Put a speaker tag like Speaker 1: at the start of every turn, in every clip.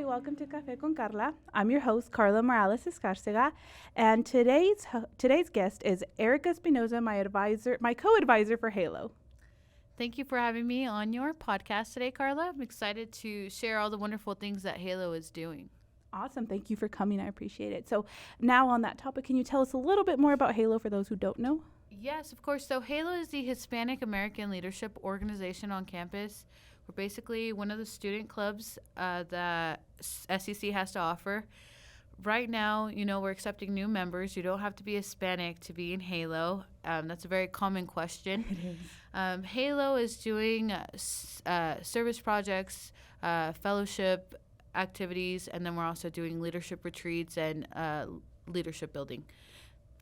Speaker 1: Hi, welcome to Kafe con Karla. I'm your host, Karla Morales Escarcega, and today's guest is Erika Espinoza, my co-advisor for Halo.
Speaker 2: Thank you for having me on your podcast today, Karla. I'm excited to share all the wonderful things that Halo is doing.
Speaker 1: Awesome. Thank you for coming. I appreciate it. So now on that topic, can you tell us a little bit more about Halo for those who don't know?
Speaker 2: Yes, of course. So Halo is the Hispanic American Leadership Organization on campus. We're basically one of the student clubs that SEC has to offer. Right now, we're accepting new members. You don't have to be Hispanic to be in Halo. That's a very common question.
Speaker 1: It is.
Speaker 2: Halo is doing service projects, fellowship activities, and then we're also doing leadership retreats and leadership building.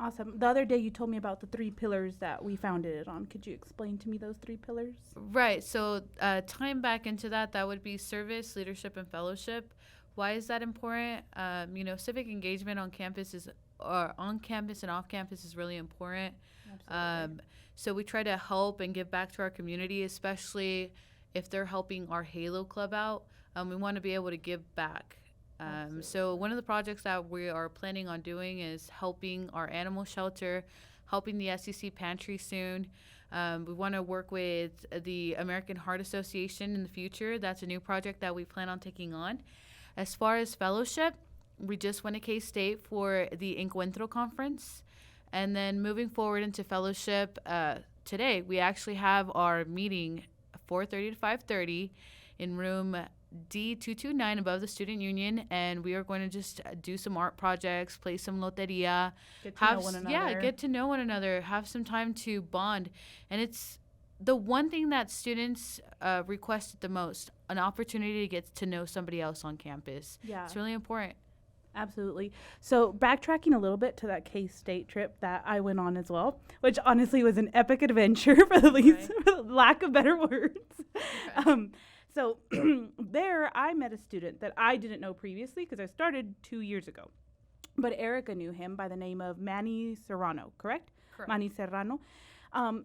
Speaker 1: Awesome. The other day you told me about the 3 pillars that we founded it on. Could you explain to me those 3 pillars?
Speaker 2: Right. So tying back into that would be service, leadership, and fellowship. Why is that important? Civic engagement on campus and off campus is really important. So we try to help and give back to our community, especially if they're helping our Halo Club out. We want to be able to give back. So one of the projects that we are planning on doing is helping our animal shelter, helping the SEC pantry soon. We want to work with the American Heart Association in the future. That's a new project that we plan on taking on. As far as fellowship, we just went to K-State for the Encuentro conference. And then moving forward into fellowship, today we actually have our meeting 4:30 to 5:30 in room D229 above the Student Union, and we are going to just do some art projects, play some loteria,
Speaker 1: Get to know one another.
Speaker 2: Yeah, get to know one another, have some time to bond. And it's the one thing that students requested the most, an opportunity to get to know somebody else on campus.
Speaker 1: Yeah.
Speaker 2: It's really important.
Speaker 1: Absolutely. So backtracking a little bit to that K-State trip that I went on as well, which honestly was an epic adventure for the lack of better words.
Speaker 2: Right.
Speaker 1: So there I met a student that I didn't know previously because I started 2 years ago. But Erika knew him by the name of Manny Serrano, correct?
Speaker 2: Correct.
Speaker 1: Manny Serrano.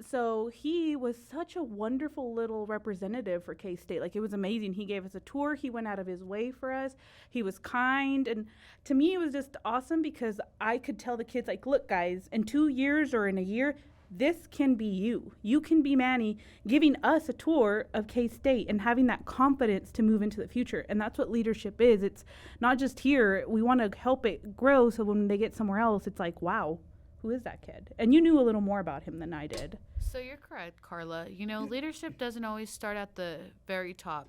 Speaker 1: So he was such a wonderful little representative for K-State. Like, it was amazing. He gave us a tour. He went out of his way for us. He was kind. And to me, it was just awesome because I could tell the kids, like, look, guys, in 2 years or in a year, this can be you. You can be Manny giving us a tour of K-State and having that confidence to move into the future. And that's what leadership is. It's not just here. We want to help it grow so when they get somewhere else, it's like, wow, who is that kid? And you knew a little more about him than I did.
Speaker 2: So you're correct, Karla. Leadership doesn't always start at the very top.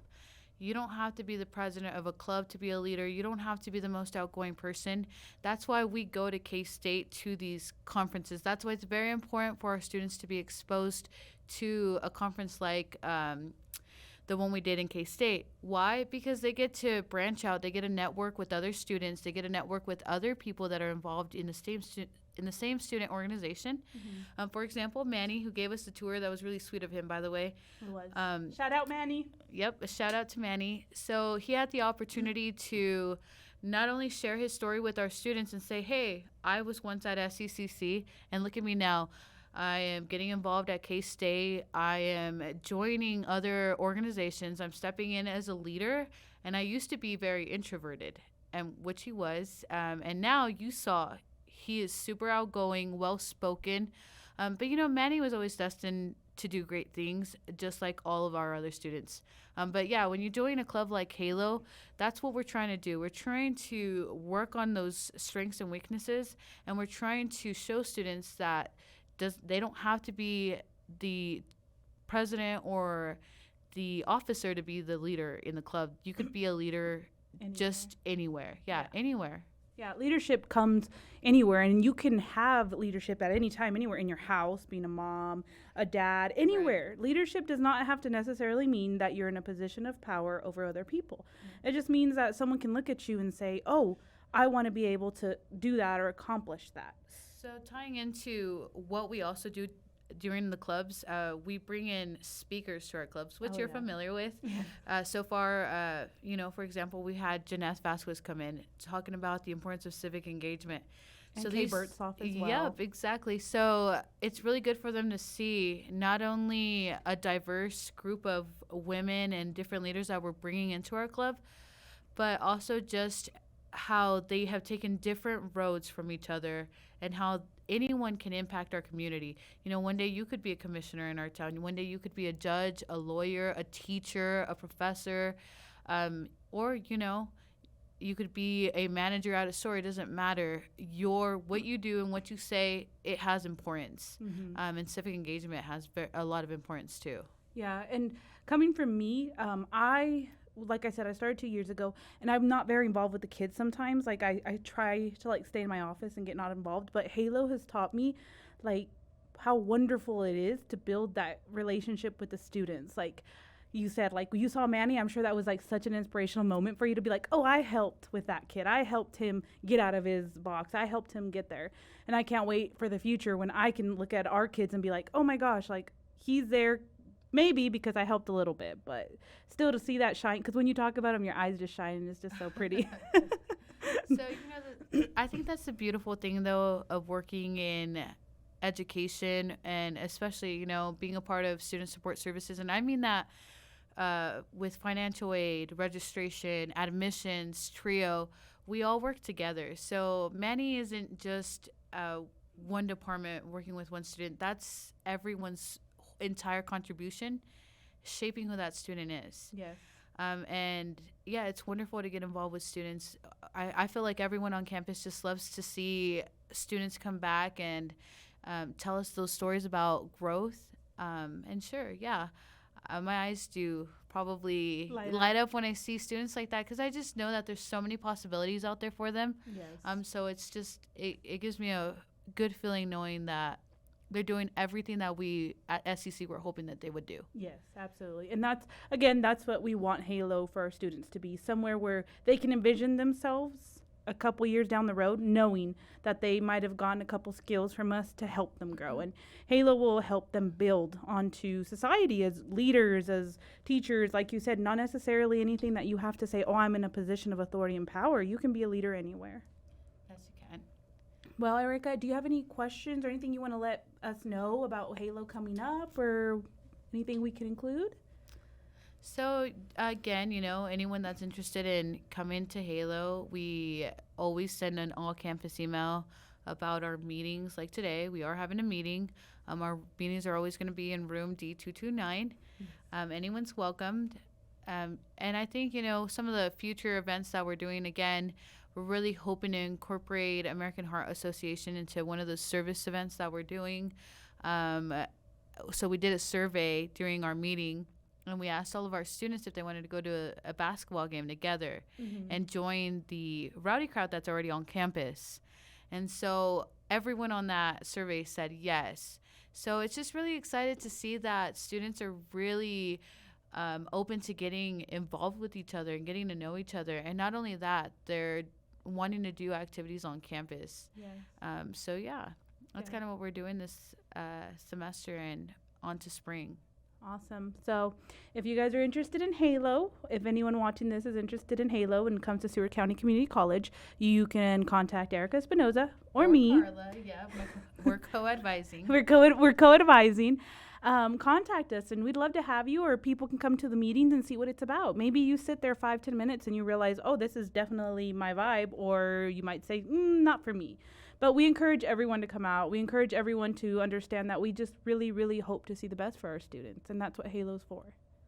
Speaker 2: You don't have to be the president of a club to be a leader. You don't have to be the most outgoing person. That's why we go to K-State to these conferences. That's why it's very important for our students to be exposed to a conference like the one we did in K-State. Why? Because they get to branch out. They get to network with other students. They get to network with other people that are involved in the same student organization. Mm-hmm. For example, Manny, who gave us the tour, that was really sweet of him, by the way.
Speaker 1: It was. Shout out, Manny.
Speaker 2: Yep, a shout out to Manny. So he had the opportunity to not only share his story with our students and say, hey, I was once at SECC, and look at me now. I am getting involved at K-State. I am joining other organizations. I'm stepping in as a leader, and I used to be very introverted, and which he was. And now you saw he is super outgoing, well-spoken. But, Manny was always destined to do great things, just like all of our other students. But, yeah, when you join a club like Halo, that's what we're trying to do. We're trying to work on those strengths and weaknesses, and we're trying to show students that they don't have to be the president or the officer to be the leader in the club. You could be a leader just anywhere. Yeah, anywhere.
Speaker 1: Yeah, leadership comes anywhere, and you can have leadership at any time, anywhere, in your house, being a mom, a dad, anywhere. Right. Leadership does not have to necessarily mean that you're in a position of power over other people. Mm-hmm. It just means that someone can look at you and say, oh, I want to be able to do that or accomplish that.
Speaker 2: So tying into what we also do during the clubs, we bring in speakers to our clubs, which you're familiar with. Yeah. So far, for example, we had Janeth Vasquez come in talking about the importance of civic engagement.
Speaker 1: And Kay Bertzoff as well.
Speaker 2: Yep, exactly. So it's really good for them to see not only a diverse group of women and different leaders that we're bringing into our club, but also just how they have taken different roads from each other and how anyone can impact our community. You know, one day you could be a commissioner in our town. One day you could be a judge, a lawyer, a teacher, a professor, or, you know, you could be a manager at a store. It doesn't matter. What you do and what you say, it has importance. And civic engagement has a lot of importance too.
Speaker 1: Yeah, and coming from me, like I said, I started 2 years ago, and I'm not very involved with the kids sometimes. Like, I try to, like, stay in my office and get not involved. But Halo has taught me, like, how wonderful it is to build that relationship with the students. Like you said, like, you saw Manny, I'm sure that was, like, such an inspirational moment for you to be like, oh, I helped with that kid. I helped him get out of his box. I helped him get there. And I can't wait for the future when I can look at our kids and be like, oh, my gosh, like, he's there. Maybe because I helped a little bit, but still to see that shine, because when you talk about them, your eyes just shine, and it's just so pretty.
Speaker 2: So, you know, I think that's the beautiful thing, though, of working in education and especially, you know, being a part of student support services. And I mean that with financial aid, registration, admissions, TRIO, we all work together. So Manny isn't just one department working with one student. That's everyone's entire contribution shaping who that student is.
Speaker 1: Yes.
Speaker 2: And yeah, it's wonderful to get involved with students. I feel like everyone on campus just loves to see students come back and tell us those stories about growth. And sure, yeah, my eyes do probably light up when I see students like that, because I just know that there's so many possibilities out there for them.
Speaker 1: Yes.
Speaker 2: So it's just, it gives me a good feeling knowing that they're doing everything that we at SEC were hoping that they would do.
Speaker 1: Yes, absolutely. And that's what we want Halo for our students to be, somewhere where they can envision themselves a couple years down the road, knowing that they might have gotten a couple skills from us to help them grow. And Halo will help them build onto society as leaders, as teachers. Like you said, not necessarily anything that you have to say, oh, I'm in a position of authority and power. You can be a leader anywhere.
Speaker 2: Yes, you can.
Speaker 1: Well, Erika, do you have any questions or anything you want to let us know about Halo coming up, or anything we can include?
Speaker 2: So again, you know, anyone that's interested in coming to Halo, we always send an all-campus email about our meetings. Like today, we are having a meeting. Our meetings are always going to be in room D229. Anyone's welcomed. And I think, you know, some of the future events that we're doing, again, we're really hoping to incorporate American Heart Association into one of the service events that we're doing. So we did a survey during our meeting, and we asked all of our students if they wanted to go to a basketball game together and join the rowdy crowd that's already on campus. And so everyone on that survey said yes. So it's just really excited to see that students are really open to getting involved with each other and getting to know each other. And not only that, they're wanting to do activities on campus.
Speaker 1: Yes.
Speaker 2: So yeah, that's kind of what we're doing this semester and on to spring.
Speaker 1: Awesome. So if you guys are interested in Halo, if anyone watching this is interested in Halo and comes to Seward County Community College, you can contact Erika Espinoza or me.
Speaker 2: Karla, yeah, we're co-advising.
Speaker 1: We're co-advising. Contact us, and we'd love to have you, or people can come to the meetings and see what it's about. Maybe you sit there 5-10 minutes and you realize, oh, this is definitely my vibe, or you might say, not for me. But we encourage everyone to come out. We encourage everyone to understand that we just really, really hope to see the best for our students, and that's what Halo's for.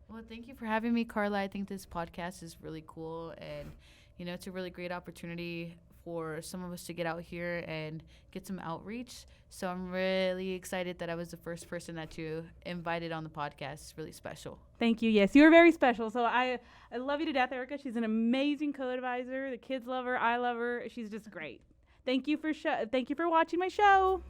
Speaker 2: Well, thank you for having me, Karla. I think this podcast is really cool, and, you know, it's a really great opportunity for some of us to get out here and get some outreach. So I'm really excited that I was the first person that you invited on the podcast. It's really special.
Speaker 1: Thank you. Yes, you're very special. So I love you to death, Erika. She's an amazing co-advisor. The kids love her. I love her. She's just great. Thank you for watching my show.